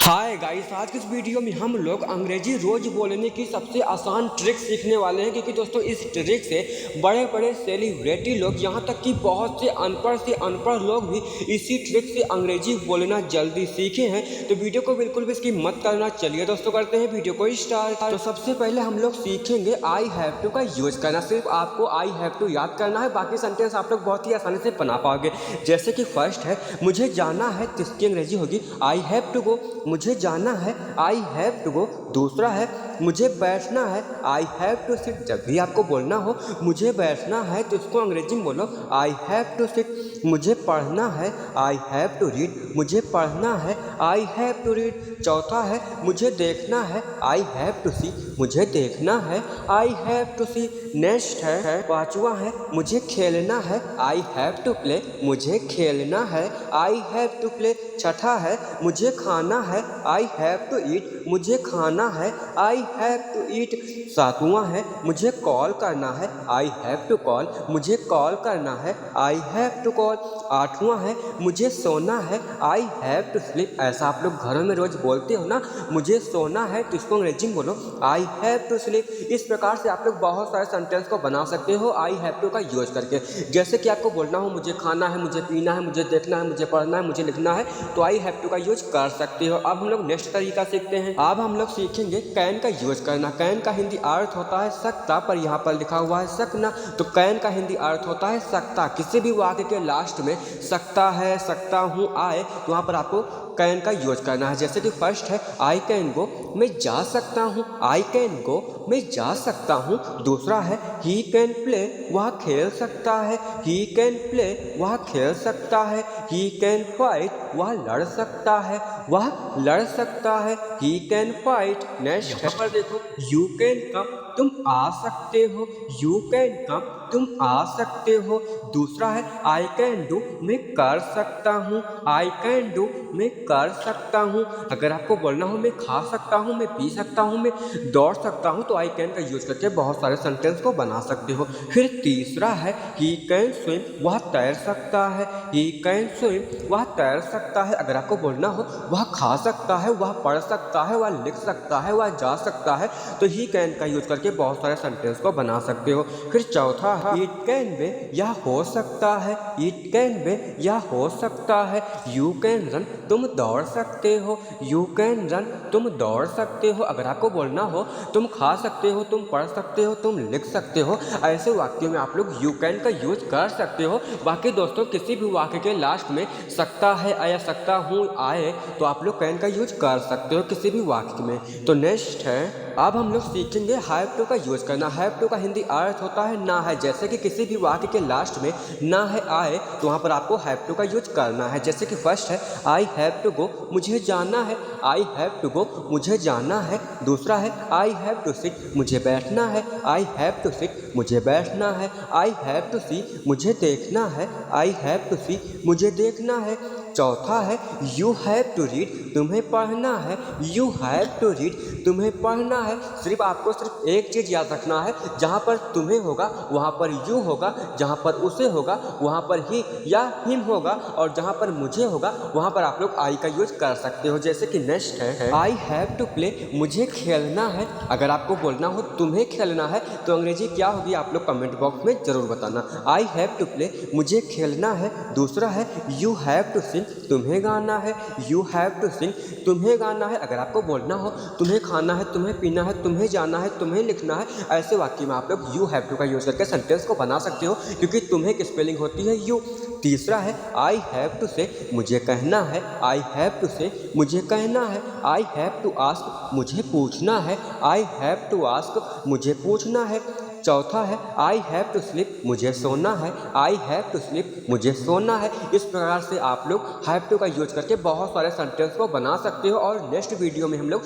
Hi guys, आज की इस वीडियो में हम लोग अंग्रेजी रोज बोलने की सबसे आसान ट्रिक सीखने वाले हैं। क्योंकि दोस्तों इस ट्रिक से बड़े बड़े सेलिब्रिटी लोग, यहाँ तक कि बहुत से अनपढ़ लोग भी इसी ट्रिक से अंग्रेजी बोलना जल्दी सीखे हैं। तो वीडियो को बिल्कुल भी इसकी मत करना। चलिए दोस्तों करते हैं वीडियो को स्टार्ट। तो सबसे पहले हम लोग सीखेंगे आई हैव टू का यूज करना। सिर्फ आपको आई हैव टू याद करना है, बाकी सेंटेंस आप लोग बहुत ही आसानी से बना पाओगे। जैसे कि फर्स्ट है मुझे जाना है, तो इसकी अंग्रेजी होगी आई हैव टू गो। मुझे जाना है, आई हैव टू गो। दूसरा है मुझे बैठना है, आई हैव टू सिट। जब भी आपको बोलना हो मुझे बैठना है तो इसको अंग्रेजी में बोलो आई हैव टू सिट। मुझे पढ़ना है, आई हैव टू रीड। मुझे पढ़ना है, आई हैव टू रीड। चौथा है मुझे देखना है, आई हैव टू सी। मुझे देखना है, I have to see. Next है पांचवा है मुझे खेलना है, आई हैव टू प्ले। मुझे खेलना है, आई हैव टू प्ले। छठा है मुझे खाना है, आई हैव टू ईट। मुझे खाना है, आई हैव टू ईट। सातवां है मुझे कॉल करना है, आई हैव टू कॉल। मुझे कॉल करना है, आई हैव टू कॉल। आठवां है मुझे सोना है, आई हैव टू स्लीप। ऐसा आप लोग घरों में रोज बोलते हो ना, मुझे सोना है, तो इसको अंग्रेजी में बोलो आई हैव टू स्लीप। इस प्रकार से आप लोग बहुत सारे सेंटेंस को बना सकते हो आई हैव टू का यूज करके। जैसे कि आपको बोलना हो मुझे खाना है, मुझे पीना है, मुझे देखना है, मुझे पढ़ना है, मुझे लिखना है, तो आई हैव टू का यूज कर सकते हो। अब हम लोग नेक्स्ट तरीका सीखते हैं। अब हम लोग सीखेंगे कैन का यूज करना। कैन का हिंदी अर्थ होता है सकता, पर यहाँ पर लिखा हुआ है सकना, तो कैन का हिंदी अर्थ होता है सकता। किसी भी वाक्य के लास्ट में सकता है, सकता हूँ, आए, तो वहाँ पर आपको कैन का यूज करना है। जैसे कि फर्स्ट है आई कैन गो, मैं जा सकता हूँ, आई कैन गो, मैं जा सकता हूँ। दूसरा है ही कैन प्ले, वह खेल सकता है, ही कैन प्ले, वह खेल सकता है। ही कैन फाइट, वह लड़ सकता है, वह लड़ सकता है। He can fight. नेक्स्ट है पर देखो यू कैन कम, तुम आ सकते हो, यू कैन कम, तुम आ सकते हो। दूसरा है आई कैन डू, मैं कर सकता हूँ, आई कैन डू, मैं कर सकता हूँ। अगर आपको बोलना हो मैं खा सकता हूँ, मैं पी सकता हूँ, मैं दौड़ सकता हूँ, तो आई कैन का यूज करके बहुत सारे सेंटेंस को बना सकते हो। फिर तीसरा है ही कैन स्विम, वह तैर सकता है, ही कैन स्विम, वह तैर सकता है। अगर आपको बोलना हो वह खा सकता है, वह पढ़ सकता है, वह लिख सकता है, वह जा सकता है, तो ही कैन का यूज करके बहुत सारे सेंटेंस को बना सकते हो। फिर चौथा है इट कैन बे, यह हो सकता है, इट कैन बे, यह हो सकता है। यू कैन रन, तुम दौड़ सकते हो, यू कैन रन, तुम दौड़ सकते हो। अगर आपको बोलना हो तुम खा सकते हो, तुम पढ़ सकते हो, तुम लिख सकते हो, ऐसे वाक्यों में आप लोग यू कैन का यूज कर सकते हो। बाकी दोस्तों किसी भी वाक्य के लास्ट में सकता है या सकता हूँ आए, तो आप लोग कैन का यूज कर सकते हो किसी भी वाक्य में। तो नेक्स्ट है अब हम लोग सीखेंगे हैव टू का यूज करना। हैव टू का हिंदी अर्थ होता है ना है। जैसे कि किसी भी वाक्य के लास्ट में ना है आए, तो वहाँ पर आपको हैव टू का यूज करना है। जैसे कि फर्स्ट है आई हैव टू गो, मुझे जाना है, आई हैव टू गो, मुझे जाना है। दूसरा है आई हैव टू सिट, मुझे बैठना है, आई हैव टू सिट, मुझे बैठना है। आई हैव टू सी, मुझे देखना है, आई हैव टू सी, मुझे देखना है। चौथा है यू हैव टू रीड, तुम्हें पढ़ना है, यू हैव टू रीड, तुम्हें पढ़ना है। सिर्फ आपको सिर्फ एक चीज़ याद रखना है, जहाँ पर तुम्हें होगा वहाँ पर यू होगा, जहाँ पर उसे होगा वहाँ पर ही या हिम होगा, और जहाँ पर मुझे होगा वहाँ पर आप लोग आई का यूज कर सकते हो। जैसे कि नेक्स्ट है आई हैव टू प्ले, मुझे खेलना है। अगर आपको बोलना हो तुम्हें खेलना है, तो अंग्रेजी क्या होगी आप लोग कमेंट बॉक्स में जरूर बताना। आई हैव टू प्ले, मुझे खेलना है। दूसरा है यू हैव टू सिंग, तुम्हें गाना है, यू हैव टू सिंग, तुम्हें गाना है। अगर आपको बोलना हो तुम्हें खाना है, तुम्हें पीना है, तुम्हें जाना है, तुम्हें लिखना है, ऐसे वाक्य में आप लोग यू हैव टू का यूज करके सेंटेंस को बना सकते हो, क्योंकि तुम्हें की स्पेलिंग होती है यू। तीसरा है आई हैव टू से, मुझे कहना है, आई हैव टू से, मुझे कहना है। आई हैव टू आस्क, मुझे पूछना है, आई हैव टू आस्क, मुझे पूछना है। चौथा है आई हैव टू स्लीप, मुझे सोना है, आई हैव टू स्लीप, मुझे सोना है। इस प्रकार से आप लोग हैव टू का यूज करके बहुत सारे सेंटेंस को बना सकते हो। और नेक्स्ट वीडियो में हम लोग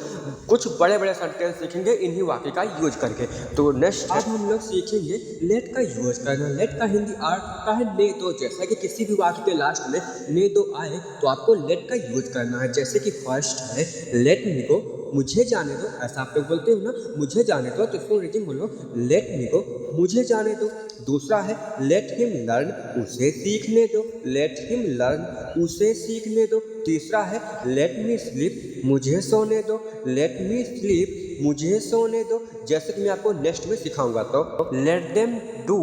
कुछ बड़े बड़े सेंटेंस सीखेंगे इन्हीं वाक्य का यूज करके। तो नेक्स्ट आज हम लोग सीखेंगे लेट का यूज करना। लेट का हिंदी अर्थ होता है ने दो। जैसा कि किसी भी वाक्य के लास्ट में ने दो आए, तो आपको लेट का यूज करना है। जैसे कि फर्स्ट है लेट मी गो, मुझे जाने दो, ऐसा आप लोग बोलते हो ना, मुझे जाने दो, तो इसको अंग्रेजी में बोलो लेट मी गो, मुझे जाने दो। दूसरा है लेट हिम लर्न, उसे सीखने दो, लेट हिम लर्न, उसे सीखने दो। तीसरा है लेट मी स्लीप, मुझे सोने दो, लेट मी स्लीप, मुझे सोने दो। जैसे कि मैं आपको नेक्स्ट में सिखाऊंगा, तो लेट देम डू,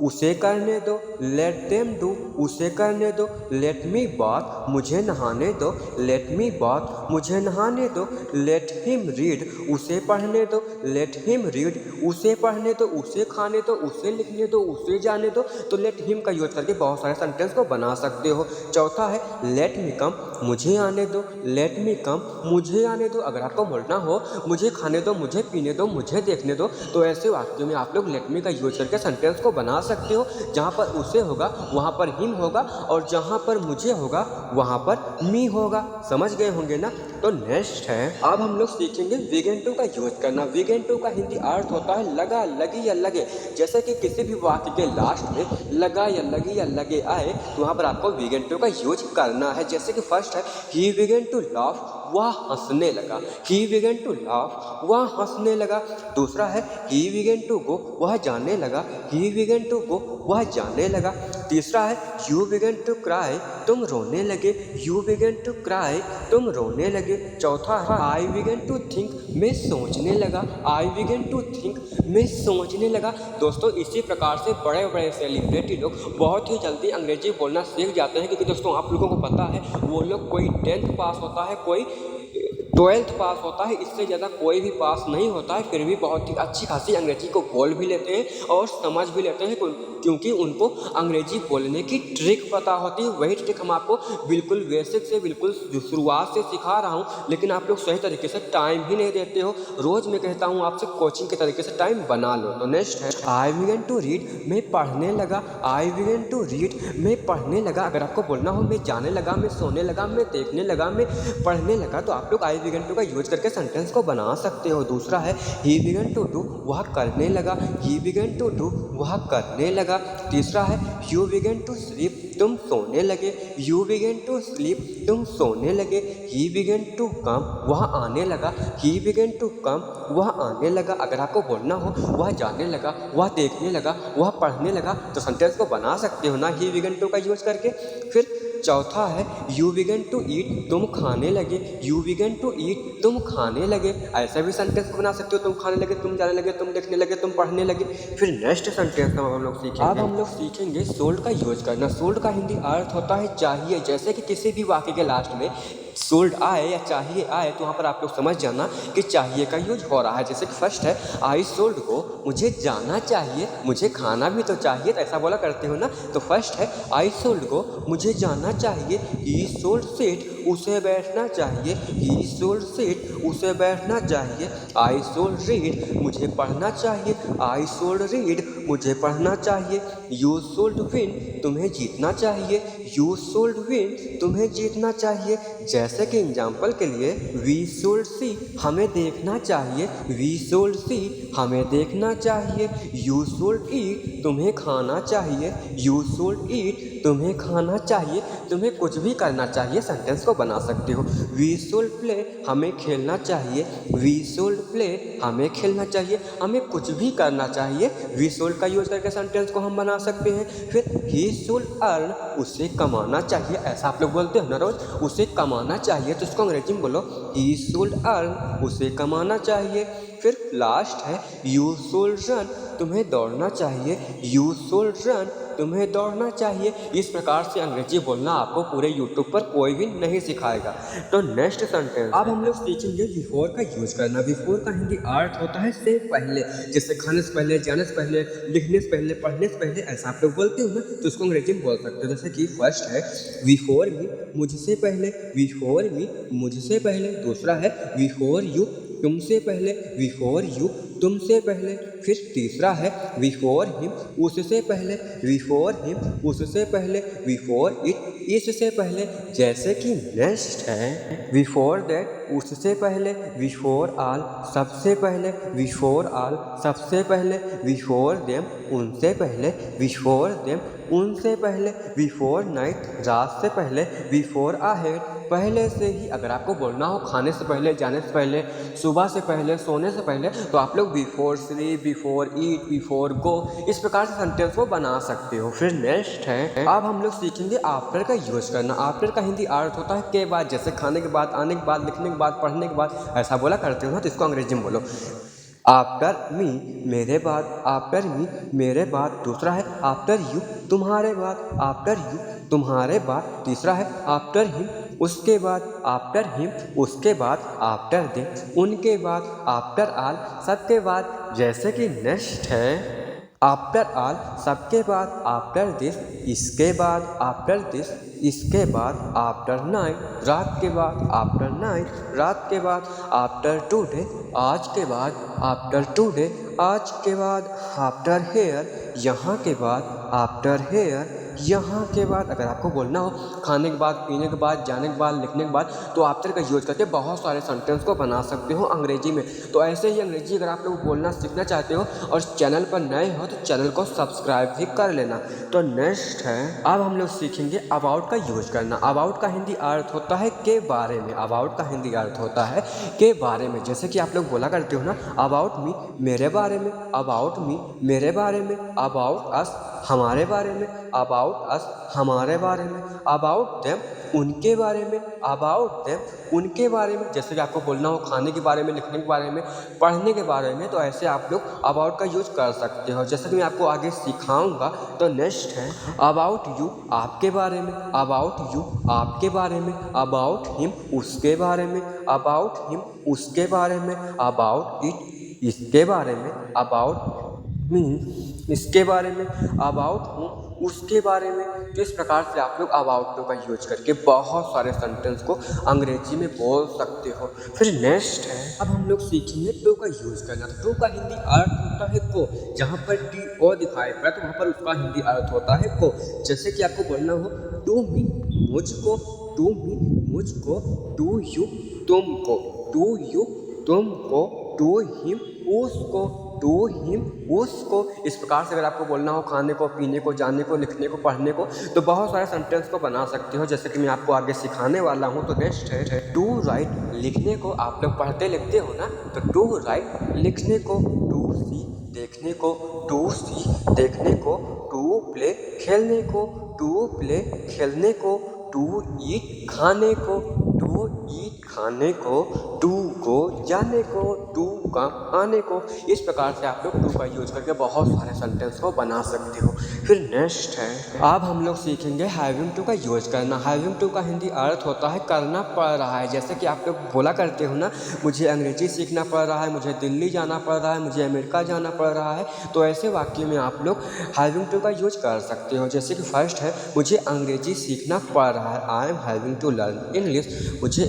उसे करने दो, लेट देम डू, उसे करने दो। लेट मी बाथ, मुझे नहाने दो, लेट मी बाथ, मुझे नहाने दो। लेट हिम रीड, उसे पढ़ने दो, लेट हिम रीड, उसे पढ़ने दो, उसे खाने दो, उसे लिखने दो, उसे जाने दो। तो लेट हिम का यूज करके बहुत सारे सेंटेंस को बना सकते हो। चौथा है लेट मी कम, मुझे आने दो, लेट मी कम, मुझे आने दो। अगर आपको बोलना हो मुझे खाने दो, मुझे पीने दो, मुझे देखने दो, तो ऐसे वाक्यों में आप लोग लेट मी का यूज करके सेंटेंस को बना सकते हो। जहाँ पर उसे होगा वहाँ पर हिम होगा, और जहाँ पर मुझे होगा वहाँ पर मी होगा। समझ गए होंगे ना। तो नेक्स्ट है, अब हम लोग सीखेंगे वीगेन टू का यूज करना। वीगेन टू का हिंदी अर्थ होता है लगा, लगी या लगे। जैसे कि किसी भी वाक्य के लास्ट में लगा या लगी या लगे आए, तो वहाँ पर आपको वीगेन टू का यूज करना है। जैसे कि फर्स्ट है ही बिगेन टू लाफ, वह हंसने लगा, ही बिगेन टू लाफ, वह हंसने लगा। दूसरा है ही बिगेन टू गो, वह जाने लगा, ही बिगेन टू गो, वह जाने लगा। तीसरा है यू बिगेन टू क्राई, तुम रोने लगे, यू बिगेन टू क्राई, तुम रोने लगे। चौथा है आई बिगेन टू थिंक, मैं सोचने लगा, आई बिगेन टू थिंक, मैं सोचने लगा। दोस्तों इसी प्रकार से बड़े बड़े सेलिब्रिटी लोग बहुत ही जल्दी अंग्रेजी बोलना सीख जाते हैं, क्योंकि दोस्तों आप लोगों को पता है वो लोग कोई 10th पास होता है, कोई 12th पास होता है, इससे ज़्यादा कोई भी पास नहीं होता है, फिर भी बहुत ही अच्छी खासी अंग्रेजी को बोल भी लेते हैं और समझ भी लेते हैं, क्योंकि उनको अंग्रेजी बोलने की ट्रिक पता होती है। वही ट्रिक हम आपको बिल्कुल बेसिक से बिल्कुल शुरुआत से सिखा रहा हूँ, लेकिन आप लोग सही तरीके से टाइम ही नहीं देते हो। रोज़ मैं कहता हूँ आपसे कोचिंग के तरीके से टाइम बना लो। तो नेक्स्ट है आई बिगन टू रीड, मैं पढ़ने लगा, आई बिगन टू रीड, मैं पढ़ने लगा। अगर आपको बोलना हो मैं जाने लगा, मैं सोने लगा, मैं देखने लगा, मैं पढ़ने लगा, तो आप लोग आई बिगन टू का यूज करके सेंटेंस को बना सकते हो। दूसरा है ही बिगन टू डू, वह करने लगा, ही बिगन टू डू, वह करने लगा। तीसरा है यू बिगन टू स्लीप, तुम सोने लगे, यू बिगन टू स्लीप, तुम सोने लगे। ही बिगन टू कम, वह आने लगा, ही बिगन टू कम, वह आने लगा। अगर आपको बोलना हो वह जाने लगा, वह देखने लगा, वह पढ़ने लगा, तो सेंटेंस को बना सकते हो ना ही बिगन टू का यूज करके। फिर चौथा है यू बिगन टू ईट, तुम खाने लगे, यू बिगन टू ईट, तुम खाने लगे। ऐसा भी सेंटेंस बना सकते हो, तुम खाने लगे, तुम जाने लगे, तुम देखने लगे, तुम पढ़ने लगे। फिर नेक्स्ट सेंटेंस हम लोग सीखेंगे, अब हम लोग सीखेंगे सोल्ड का यूज करना। सोल्ड का हिंदी अर्थ होता है चाहिए। जैसे कि किसी भी वाक्य के लास्ट में सोल्ड आए या चाहिए आए, तो वहाँ पर आप लोग समझ जाना कि चाहिए का यूज हो रहा है। जैसे कि फर्स्ट है आई सोल्ड को, मुझे जाना चाहिए, मुझे खाना भी तो चाहिए, तो ऐसा बोला करते हो ना। तो फर्स्ट है आई सोल्ड को, मुझे जाना चाहिए, ही सोल्ड सीट, उसे बैठना चाहिए, ही सोल्ड सीट, उसे बैठना चाहिए। आई सोल्ड रीड, मुझे पढ़ना चाहिए, आई सोल्ड रीड, मुझे पढ़ना चाहिए। यू सोल्ड विन, तुम्हें जीतना चाहिए, यू सोल्ड विन, तुम्हें जीतना चाहिए। जैसे कि एग्जाम्पल के लिए वी सोल्ड सी, हमें देखना चाहिए, वी सोल्ड सी, हमें देखना चाहिए। यू सोल्ड ईट, तुम्हें खाना चाहिए, यू सोल्ड ईट, तुम्हें खाना चाहिए। तुम्हें कुछ भी करना चाहिए, सेंटेंस को बना सकते हो। वी सोल्ड प्ले, हमें खेलना चाहिए, वी सोल्ड प्ले, हमें खेलना चाहिए। हमें कुछ भी करना चाहिए, वी सोल्ड का यूज करके सेंटेंस को हम बना सकते हैं। फिर ही सोल्ड अर्न, उसे कमाना चाहिए। ऐसा आप लोग बोलते हो ना रोज, उसे कमाना चाहिए, तो इसको अंग्रेजी में बोलो ही सोल्ड अर्न, उसे कमाना चाहिए। फिर लास्ट है यू सोल्ड रन, तुम्हें दौड़ना चाहिए, यू सोल्ड रन, तुम्हें दौड़ना चाहिए। इस प्रकार से अंग्रेजी बोलना आपको पूरे यूट्यूब पर कोई भी नहीं सिखाएगा। तो नेक्स्ट सेंटेंस अब हम लोग सीखेंगे बिफोर का यूज करना। बिफोर का हिंदी अर्थ होता है से पहले। जैसे खाने से पहले, जाने से पहले, लिखने से पहले, पढ़ने से पहले, ऐसा आप लोग बोलते हो ना, तो उसको अंग्रेजी में बोल सकते हो। जैसे कि फर्स्ट है बिफोर मी, मुझसे पहले, बिफोर मी, मुझसे पहले। दूसरा है बिफोर यू, तुमसे पहले, बिफोर यू, तुमसे पहले। फिर तीसरा है बिफोर हिम, उससे पहले, बिफोर हिम, उससे पहले। बिफोर इट, इससे पहले। जैसे कि नेक्स्ट है बिफोर दैट, उससे पहले। बिफोर ऑल, सबसे पहले, बिफोर ऑल, सबसे पहले। बिफोर देम, उनसे पहले, बिफोर देम, उनसे पहले। बिफोर नाइट, रात से पहले। बिफोर अहेड, पहले से ही अगर आपको बोलना हो खाने से पहले, जाने से पहले, सुबह से पहले, सोने से पहले, तो आप लोग बिफोर स्लीप, बिफोर ईट, बिफोर गो, इस प्रकार से सेंटेंस को बना सकते हो। फिर नेक्स्ट है, अब हम लोग सीखेंगे आफ्टर का यूज करना। आफ्टर का हिंदी अर्थ होता है के बाद, जैसे खाने के बाद, आने के बाद, लिखने के बाद, पढ़ने के बाद, ऐसा बोला करते हो ना, तो इसको अंग्रेजी में बोलो आफ्टर मी, मेरे बाद, आफ्टर मी, मेरे बाद। दूसरा है आफ्टर यू, तुम्हारे बाद, आफ्टर यू, तुम्हारे बाद। तीसरा है आफ्टर हिम, उसके बाद, आफ्टर हिम, उसके बाद, आफ्टर दे, उनके बाद, आफ्टर ऑल, सबके बाद। जैसे कि नेक्स्ट है आफ्टर ऑल, सबके बाद, आफ्टर दिस, इसके बाद, आफ्टर दिस, इसके बाद, आफ्टर नाइट, रात के बाद, आफ्टर नाइट, रात के बाद, आफ्टर टुडे, आज के बाद, आफ्टर टुडे, आज के बाद, आफ्टर हेयर, यहाँ के बाद, आफ्टर हेयर, यहाँ के बाद। अगर आपको बोलना हो खाने के बाद, पीने के बाद, जाने के बाद, लिखने के बाद, तो आफ्टर का यूज करके बहुत सारे सेंटेंस को बना सकते हो अंग्रेजी में। तो ऐसे ही अंग्रेजी अगर आप लोग बोलना सीखना चाहते हो और चैनल पर नए हो तो चैनल को सब्सक्राइब भी कर लेना। तो नेक्स्ट है, अब हम लोग सीखेंगे अबाउट का यूज करना। अबाउट का हिंदी अर्थ होता है के बारे में। अबाउट का हिंदी अर्थ होता है के बारे में। जैसे कि आप लोग बोला करते हो ना, अबाउट मी, मेरे बारे में, अबाउट मी, मेरे बारे में, अबाउट अस, हमारे बारे में, अबाउट अस, हमारे बारे में, अबाउट देम, उनके बारे में, अबाउट देम, उनके बारे में। जैसे कि आपको बोलना हो खाने के बारे में, लिखने के बारे में, पढ़ने के बारे में, तो ऐसे आप लोग अबाउट का यूज कर सकते हो। जैसे कि मैं आपको आगे सिखाऊंगा। तो नेक्स्ट है अबाउट यू, आपके बारे में, अबाउट यू, आपके बारे में, अबाउट हिम, उसके बारे में, अबाउट हिम, उसके बारे में, अबाउट इट, इसके बारे में, अबाउट मी, इसके बारे में, अबाउट हूँ, उसके बारे में। तो इस प्रकार से आप लोग अबाउट टू का यूज करके बहुत सारे सेंटेंस को अंग्रेजी में बोल सकते हो। फिर नेक्स्ट है, अब हम लोग सीखेंगे टू का यूज करना। टू का हिंदी अर्थ होता है को। जहाँ पर टी ओ दिखाई पड़ा तो वहाँ पर उसका हिंदी अर्थ होता है को। जैसे कि आपको बोलना हो टू मी, मुझको, टू मी, मुझको, टू यू, तुमको, टू यू, तुमको, टू हिम, उसको, टू हिम, उसको। इस प्रकार से अगर आपको बोलना हो खाने को, पीने को, जाने को, लिखने को, पढ़ने को, तो बहुत सारे सेंटेंस को बना सकते हो। जैसे कि मैं आपको आगे सिखाने वाला हूँ। तो नेक्स्ट है टू राइट, लिखने को। आप लोग पढ़ते लिखते हो ना, तो टू राइट, लिखने को, टू सी, देखने को, टू सी, देखने को, टू प्ले, खेलने को, टू प्ले, खेलने को, टू ईट, खाने को, टू ईट, खाने को, टू को, जाने को, टू का, आने को। इस प्रकार से आप लोग टू का यूज करके बहुत सारे सेंटेंस को बना सकते हो। फिर नेक्स्ट है, अब हम लोग सीखेंगे हैविंग टू का यूज करना। हैविंग टू का हिंदी अर्थ होता है करना पड़ रहा है। जैसे कि आप लोग बोला करते हो ना, मुझे अंग्रेजी सीखना पड़ रहा है, मुझे दिल्ली जाना पड़ रहा है, मुझे अमेरिका जाना पड़ रहा है, तो ऐसे वाक्य में आप लोग हैविंग टू का यूज कर सकते हो। जैसे कि फर्स्ट है, मुझे अंग्रेजी सीखना पड़ रहा है, I am having to learn English. मुझे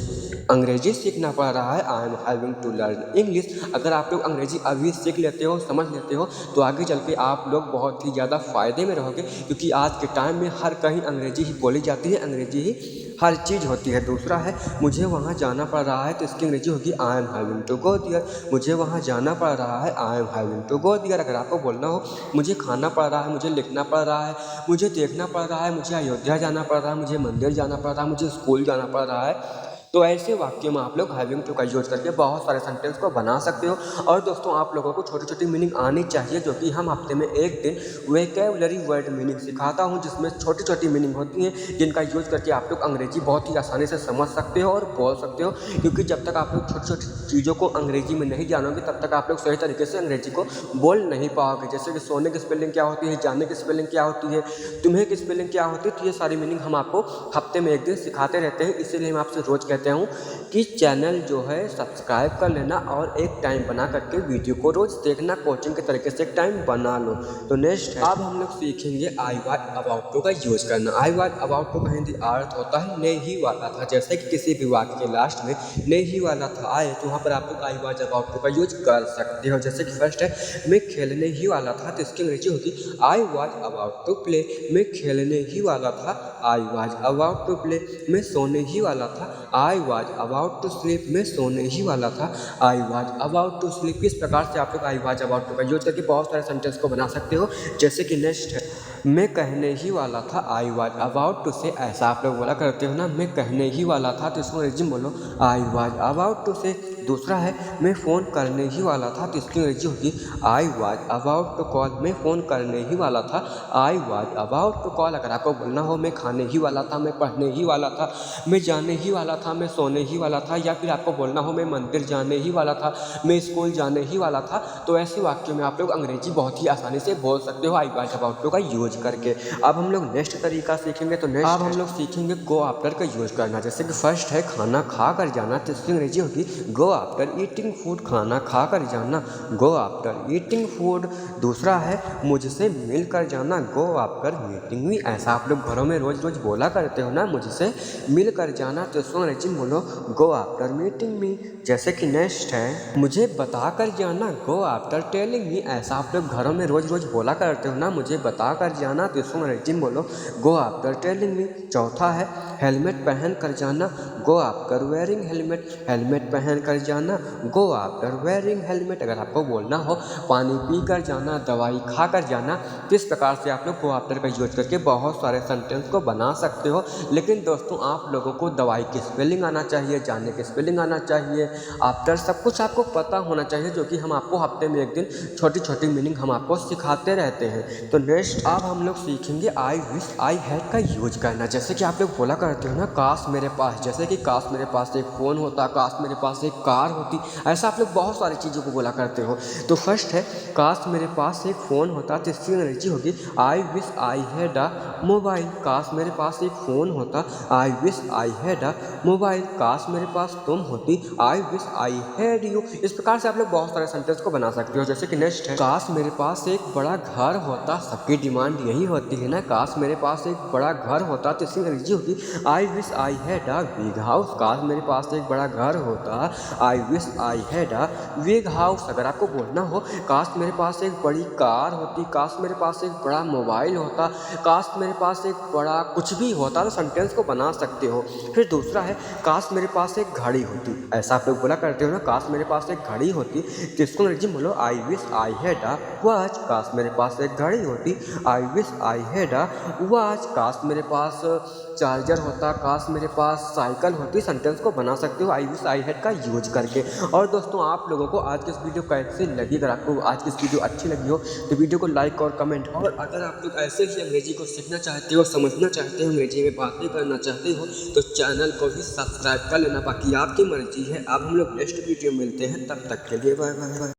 अंग्रेजी सीखना पड़ रहा है, I am having to learn English. अगर आप लोग अंग्रेजी अभी सीख लेते हो, समझ लेते हो, तो आगे चल के आप लोग बहुत ही ज़्यादा फ़ायदे में रहोगे, क्योंकि आज के टाइम में हर कहीं अंग्रेजी ही बोली जाती है, अंग्रेजी ही हर चीज़ होती है। दूसरा है, मुझे वहाँ जाना पड़ रहा है, तो इसकी अंग्रेजी होगी I am having to go there. मुझे वहाँ जाना पड़ रहा है, I am having to go there. अगर आपको बोलना हो मुझे खाना पड़ रहा है, मुझे लिखना पड़ रहा है, मुझे देखना पड़ रहा है, मुझे अयोध्या जाना पड़ रहा है, मुझे मंदिर जाना पड़ रहा है, मुझे स्कूल जाना पड़ रहा है, तो ऐसे वाक्य में आप लोग हैविंग टू का यूज करके बहुत सारे सेंटेंस को बना सकते हो। और दोस्तों, आप लोगों को छोटी छोटी मीनिंग आनी चाहिए, जो कि हम हफ्ते में एक दिन वोकैबुलरी वर्ड मीनिंग सिखाता हूं, जिसमें छोटी छोटी मीनिंग होती हैं, जिनका यूज करके आप लोग अंग्रेजी बहुत ही आसानी से समझ सकते हो और बोल सकते हो। क्योंकि जब तक आप लोग छोटी छोटी चीज़ों को अंग्रेजी में नहीं जानोगे, तब तक आप लोग सही तरीके से अंग्रेजी को बोल नहीं पाओगे। जैसे कि सोने की स्पेलिंग क्या होती है, जाने की स्पेलिंग क्या होती है, तुम्हें की स्पेलिंग क्या होती है, तो ये सारी मीनिंग हम आपको हफ्ते में एक दिन सिखाते रहते हैं। इसीलिए मैं आपसे रोज़ कहता हूँ कि चैनल जो है सब्सक्राइब कर लेना और एक टाइम बना करके वीडियो को रोज देखना, कोचिंग के तरीके से एक टाइम बना लो। तो नेक्स्ट है, अब हम लोग सीखेंगे आई वाज अबाउट टू का यूज करना। आई वाज अबाउट टू का हिंदी अर्थ होता है ने ही वाला था। जैसे कि किसी भी वाक्य के लास्ट में ने ही वाला था आए, तो वहाँ पर आप लोग आई वाज अबाउट टू का यूज कर सकते हो। जैसे कि फर्स्ट है, मैं खेलने ही वाला था, तो इसकी अंग्रेजी होगी I was about to play. मैं खेलने ही वाला था, I was about to play. मैं सोने ही वाला था, I was about to sleep, मैं सोने ही वाला था। I was about to sleep, इस प्रकार से आप लोग आई वॉज अबाउट टू का यूज करके बहुत सारे सेंटेंस को बना सकते हो। जैसे कि नेक्स्ट है, मैं कहने ही वाला था। आई वॉज अबाउट टू से, ऐसा आप लोग बोला करते हो ना, मैं कहने ही वाला था, तो इसको अंग्रेजी बोलो आई वॉज अबाउट टू से। दूसरा है, मैं फ़ोन करने ही वाला था, तो इसकी अंग्रेजी होगी I was about to call, मैं फ़ोन करने ही वाला था। I was about to call. अगर आपको बोलना हो मैं खाने ही वाला था, मैं पढ़ने ही वाला था, मैं जाने ही वाला था, मैं सोने ही वाला था, या फिर आपको बोलना हो मैं मंदिर जाने ही वाला था, मैं स्कूल जाने ही वाला था, तो ऐसे वाक्यों में आप लोग अंग्रेजी बहुत ही आसानी से बोल सकते हो आई वॉज अबाउट टू का यूज करके। अब हम लोग नेक्स्ट तरीका सीखेंगे, तो नेक्स्ट अब हम लोग सीखेंगे गो आफ्टर का यूज करना। जैसे कि फर्स्ट है खाना खा कर जाना, तो इसकी अंग्रेजी होगी गो आफ्टर ईटिंग फूड, खाना खा कर जाना, गो आफ्टर ईटिंग फूड। दूसरा है मुझसे मिल कर जाना, गो आफ्टर मीटिंग मी, ऐसा आप लोग घरों में रोज रोज बोला करते हो ना, मुझसे मिल कर जाना, तो इसको अंग्रेजी में बोलो गो आफ्टर मीटिंग मी। जैसे कि नेक्स्ट है मुझे बता कर जाना, गो आफ्टर टेलिंग मी, ऐसा आप लोग घरों में रोज रोज बोला करते हो ना, मुझे बता कर जाना, तो इसको अंग्रेजी में बोलो गो आफ्टर टेलिंग मी। चौथा है हेलमेट पहन कर जाना, go after wearing helmet, helmet पहन कर जाना, गो आफ्टर वेयरिंग हेलमेट। अगर आपको बोलना हो पानी पी कर जाना, दवाई खा कर जाना, तो इस प्रकार से आप लोग गो आफ्टर का यूज करके बहुत सारे सेंटेंस को बना सकते हो। लेकिन दोस्तों आप लोगों को दवाई की स्पेलिंग आना चाहिए, जाने की स्पेलिंग आना चाहिए, आफ्टर सब कुछ आपको पता होना चाहिए, जो कि हम आपको हफ्ते में एक दिन छोटी छोटी मीनिंग हम आपको सिखाते रहते हैं। तो नेक्स्ट अब हम लोग सीखेंगे आई विश आई हैड का यूज करना। जैसे कि आप लोग बोला करते हो ना काश मेरे पास, जैसे कि काश मेरे पास एक फ़ोन होता, काश मेरे पास एक कार होती, ऐसा आप लोग बहुत सारी चीज़ों को बोला करते हो। तो फर्स्ट है काश मेरे पास एक फ़ोन होता, तो इसकी अंग्रेजी होगी I wish I had a mobile, काश मेरे पास एक फ़ोन होता, I wish I had a mobile. काश मेरे पास तुम होती, I wish I had you. इस प्रकार से आप लोग बहुत सारे सेंटेंस को बना सकते हो। जैसे कि नेक्स्ट है काश मेरे पास एक बड़ा घर होता, सबकी डिमांड यही होती है ना, काश मेरे पास एक बड़ा घर होता, तो इसकी अंग्रेजी होगी I wish I had a big house, काश मेरे पास एक बड़ा घर होता, I wish I had a big house. अगर आपको बोलना हो काश मेरे पास एक बड़ी कार होती, काश मेरे पास एक बड़ा मोबाइल होता, काश मेरे पास एक बड़ा कुछ भी होता, तो सेंटेंस को बना सकते हो। फिर दूसरा है काश मेरे पास एक घड़ी होती, ऐसा आप लोग बोला करते हो ना, काश मेरे पास एक घड़ी होती, तो इसको अंग्रेजी में बोलो I wish I had a watch, काश मेरे पास एक घड़ी होती, I wish I had a watch. काश मेरे पास चार्जर होता, काश मेरे पास साइकिल होती, सेंटेंस को बना सकते हो आई विश आई हैड का यूज करके। और दोस्तों आप लोगों को आज की इस वीडियो कैसे लगी, अगर आपको आज की इस वीडियो अच्छी लगी हो तो वीडियो को लाइक और कमेंट, और अगर आप लोग ऐसे ही अंग्रेजी को सीखना चाहते हो, समझना चाहते हो, अंग्रेजी में बातें करना चाहते हो, तो चैनल को भी सब्सक्राइब कर लेना, बाकी आपकी मर्जी है। अब हम लोग नेक्स्ट वीडियो मिलते हैं, तब तक के लिए बाय बाय।